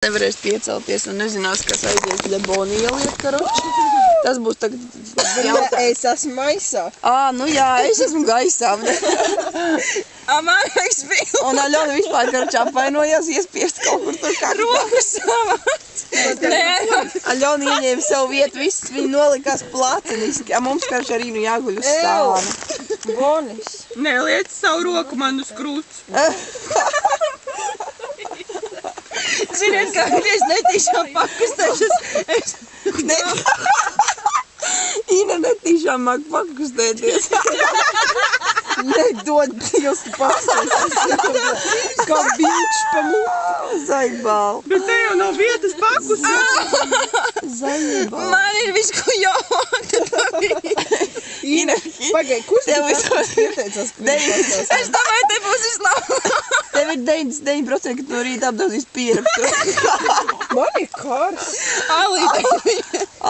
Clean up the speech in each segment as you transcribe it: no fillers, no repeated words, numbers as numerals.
Nevarēs piecelties un nezinās, kas aizies Leboni ieliet, karoči. Tas būs tagad jautājums. Es esmu maisā. Nu jā, es esmu gaisā. Man vajag spīlu. Un Aļona vispār, karoči, apvainojās, iespiest kaut kur tur kā rokas savāc. Aļona ieņēma savu vietu, viss viņa nolikās placeniski. Mums, karoči, arī nu jāguļ uz stānu. Bonis. Neliec savu roku man uz krūts. Ziniet, kā es netīšām pakustēšos. Ina netīšām māk pakustēties. Nedod Dievs, tu pakustēsies. Kā biļķis pa mūtu. Zaibāl. Bet te jau nav vietas pakustēt. Zaibāl. Man ir viss, ko jāvāk. Ina, Pagai, kurš tev tev visos pieteicās? Es domāju, te būs vislabāk. Tev ir 99%, ka tu no rīta apdodīs pierakstu. Man ir kārs.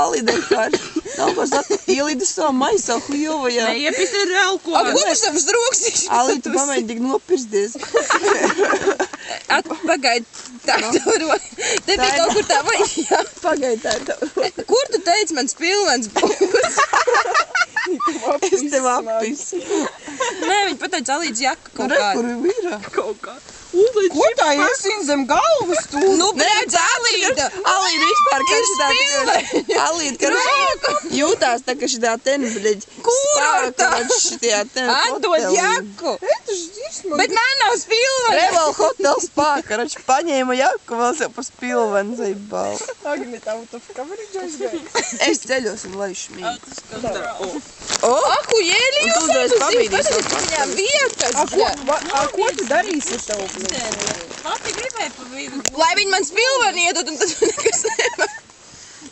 Alīdei kārs. Nav ko saka, ielīdi savu maisā hujovajā. Neiepist ir relko. Ko tu savas rokas Alīdi, tu pamēģi tik nopirsties. Pagaid, tā tev roka. Te bija kaut kur tā vajag. Pagaid, tā ir tev. Kur tu teici, man spilvens būs? Es tev apis. Nē, viņi pateica Alīdz jaka kaut kāda. Kur ir? Kaut kā. Ko tā iesīn zem galvas tu? Nu, bļēdz, Alīda! Alīdi vispār, ka Ir šitā spilve! Alīdi, ka jūtās tā, ka šitā ten, bļeģi. Kurta? Šitā ten Atdod jaku! Bet man nav spilvena! Reval Hotel Spa, karoči, paņēma jaku, vēl sev par spilvenu, zaibāl. Agnita, out of coverage aizgāja. Es ceļos un laišu mīgu. Aku, jēli, Un tu uzreiz pabīdīsi vēl viņām vietas! Ko tu darīsi ar tavu? Mati gribēja pa vidu. Lai viņi man spilveni iedod, un tad nekas nevar.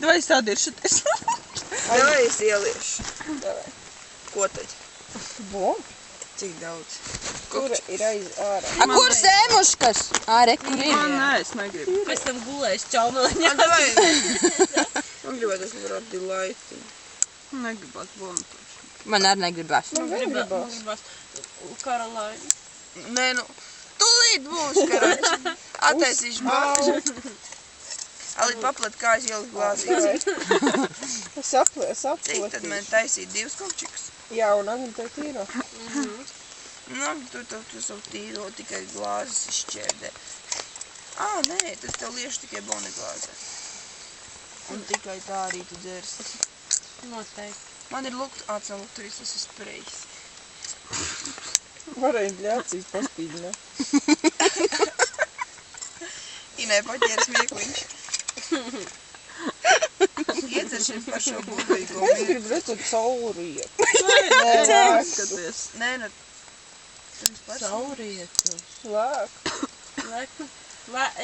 Vai sādiršaties? Davai es ieliešu. Ko tad? Bo? Cik daudz? Kur ir aiz ārā? Kur sēmuškas? Re, kur ir? Nē, es negribu. Pēc tam gulēšu čaumeliņā. Davai. Man gribētu, es varētu dilaiti. Negribās bonus. Man arī negribas. Gribas Karolaini. Nē, nu, tūlīt būs, karoči. Attaisīšu bāžu. Alīt paplat kājas ielikt glāzīs. Es saprotu. Cik tad man taisīt 2 kopčikus? Jā, un Agnita tīro. Nu, tu savu tīro tikai glāzes izšķērdē. Nē, tad tev liešu tikai boni glāzē. Un tikai tā arī tu dzersi. Noteikti. Man ir lukturīs, tas ir sprejs. Varēja ļācīs paspīdināt. Inai paķēra smiekliņš. Iedzeršiem par šo burvīgo Es gribu redzēt saulrietu. Skaties. Nē, nu, Saurietu. Lēk.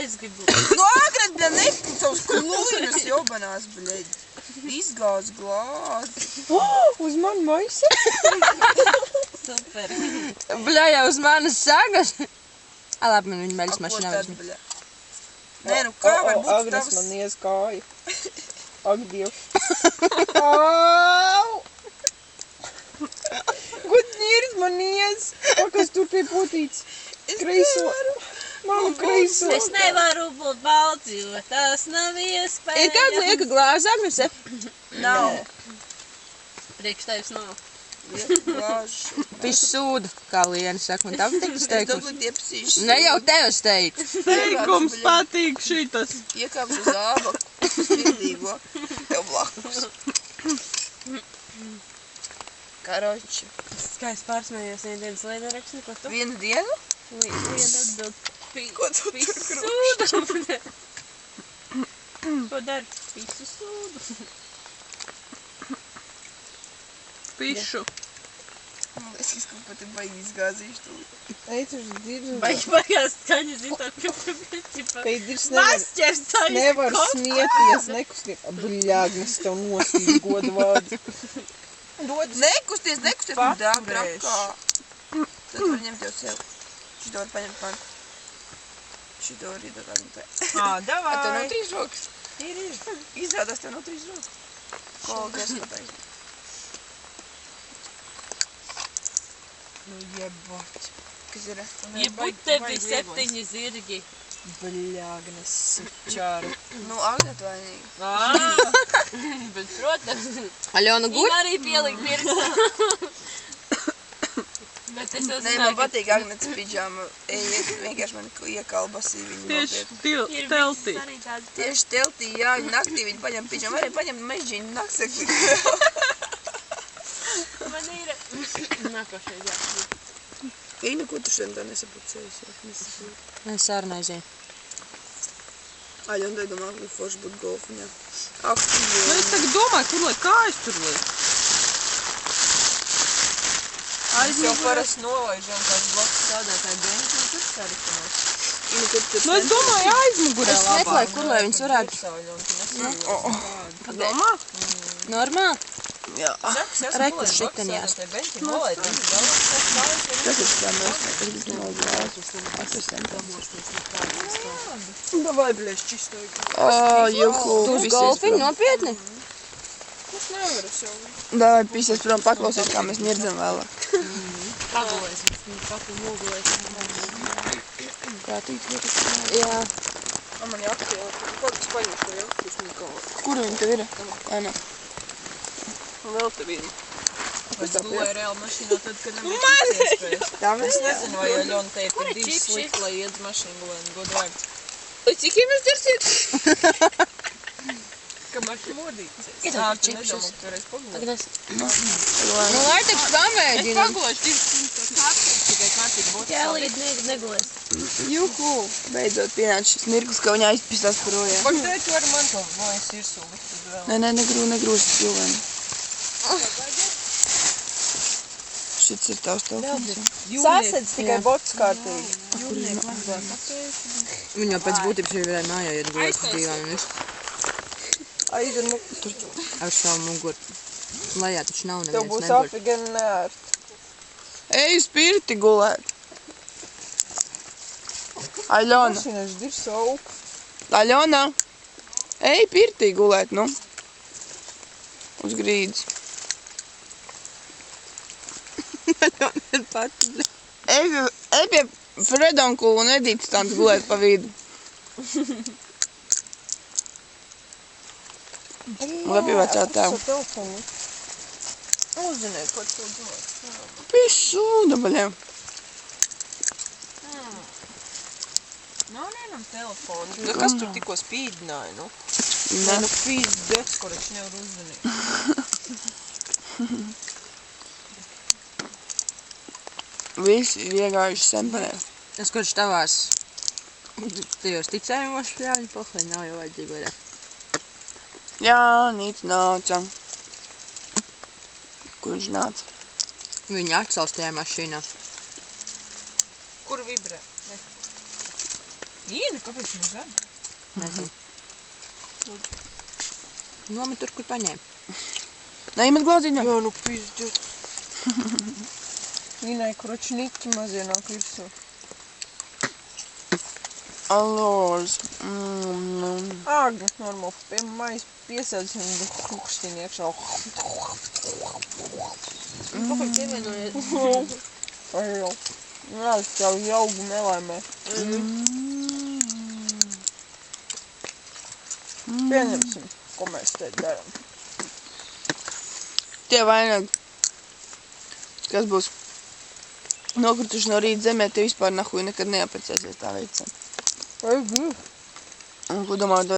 Es gribu. Nu, agret, bļa, nepūt savus kluļus jobanās, bļeģi. Izgāz glāzi. Uz mani maisa? Super. Bļā, jau uz manas sagas. Labi, man viņa meļas Ko mašīnā tad, vairs. bļa? Nē, nu, kā var būt Agnes tavs? man ies kāju. Ak, Dievs. Au! Gut nieris man ies. Pakas tur pie putīts. Kreiso. Manu kreiso. Es nevaru būt balts, jo tas nav iespējams. Ir kāds lieka glāze, Agnese? Nav. Priekš tevis nav. Glāžu. Viss sūda, kā Liena saka, un tam tik Es teikums. dabūt iepasīšu. Ne jau tev es teicu. Teikums patīk šitas. Iekāpšu uz ābaku. Spindīgo. Tev blakus. Karoči. Kā es pārsmējos vienu dienas Lienareks, ko tu? Vienu dienu? Vienu atdod. Ko tu tur Sūdu. Ko dari? Visu sūdu. Pišu. Es kaut pat ir baigi izgāzīšu tu. Eic uz dirzu. Baigās skaņa zina, ka Pēc dirz nevar smieties, nekustīt. Bļā, Agnes tev nosīt godu vārdu. Nekusties, man tā grapkā. Tad var ņemt jau sev. Šito var paņemt man. Šito var iedot Agnitē. Davai. Tev nav 3 rokas? ir. Izrādās tev nav 3 rokas. Kolgas patais. Nu jebot. Kas ir? Ja būtu tev 7 zirgi, Bļāgnes čāru. Nu, Agnēt vainīgi. Bet, protams, Aļona guļ? viņa arī pielika pirkstu. Bet es jau Nē, man zināju, ka patīk Agnētas pidžama. Ejiet, vienkārši man iekalbasī viņu Tieši nopietni. ir teltī. viss arī tāds. Tieši teltī, jā, naktī viņi paņem pidžamu. Arī paņem mežģīnu naktsakli. Man ir nākošais jāsaka. Ina, ko tu šodien tā nesapucējies? Es arī nezinu. Aļona, tad domā, ka forši būtu golfiņā. Ak, Nu, es tagad domāju, kur lai kājas tur liek. Mēs jau parasti nolaižam tās blakus stādētāji beņķi un tur sarikanos. Ina, ko tu Nu, es domāju, aizmugurē Es labāk. meklēju, kur lai viņas varētu. Domā? Normāli? Jā. Re, kur šitenjās. Tas ir tā mēs, kas būs no glāzes. Davai, bļēš, čistai. Ā, juhu. Tu uz golfiņu nopietni? Es nevaru sev. Davai, pīsies prom paklausies, kā mēs nirdzam vēlāk. Pagulēs, paku mūgulēs. Kā tīt liekas? Jā. Man jākti jau, kaut kas paņemšu to jākti, es nekādu. Kur viņi tev ir? Ai, nē. Un vēl te viena. Es gulēju reāli mašīnā tad, kad nebija cits iespējas. Tā mēs Es nezinu, vai Aļona teikt, Kur ka ir divi čipsi? slikti, lai iet mašīnu gulēt, godvārds. Līdz cik jūs darsiet? Kamēr tu mordīties. Iedod Ā, tu čipsus. nedomā, ka tu varēsi pagulēt. Tagad es... Nu, lai taču pamēģinam. Pagulēšu 2 stundas kāpēc. Tikai kārtīgi būtu. Ķēlīt negulēs. Juhu. Beidzot pienāc šis mirklis, ka viņa aizpistās projām. Bagdēļ tu vari man to mājas virsū likt uz vēl. Nē, negrūž cilvēni. Šits ir tavs telefons. Sāsēdz tikai bots kārtīgi. Viņa pēc būtības arī varēja mājā iet gulēt uz dīvānu un visu. Aizir, nu, Ar savu muguru. Lejā taču nav tev neviens būs neguļ. afigani neērt. Ej uz pirti gulēt. Aļona. Mašīna ir dirs augu. Aļona. Ej pirtī gulēt, nu. Uz grīdas. Ej pie Fredonkulu un Edītas tāns gulēt pa vidu. Vai pie vecā tēva. Ar telefonu. Uzziniet, ko tu domā. Visu dabaļiem. Nav vienam telefonu. Nu, kas tur tikko spīdināja, nu? Nē, nu pīzdets, ko viņš nevar uzzināt. Visi ir iegājuši sempenē. Es kurš tavās tajos ticējumos šļāņu pohleņ nav jau vajadzīga vairāk. Jā, nīc nāca. Kur viņš nāca? Viņa atsals tajā mašīnā. Kur vibrē? Iena, kāpēc viņš zem? Nezinu. Nomet tur, kur paņēma. Neiemet glāziņā? Jā, nu pīzdets. Ienai, kročniķi mazie nāk virsū. Alors. Āgni, normāli, pie mājas piesēdz un hukšķiņi iekšā. Kāpēc pievienojiet? Ai jau. Nā, es tev jaugu nelaimē. Pieņemsim, ko mēs te darām. Tie vainag. Kas būs nokrituši no rīta zemē, tie vispār nahuj nekad neaprecēsies tā veicam. Ai, gud. Un ko domā,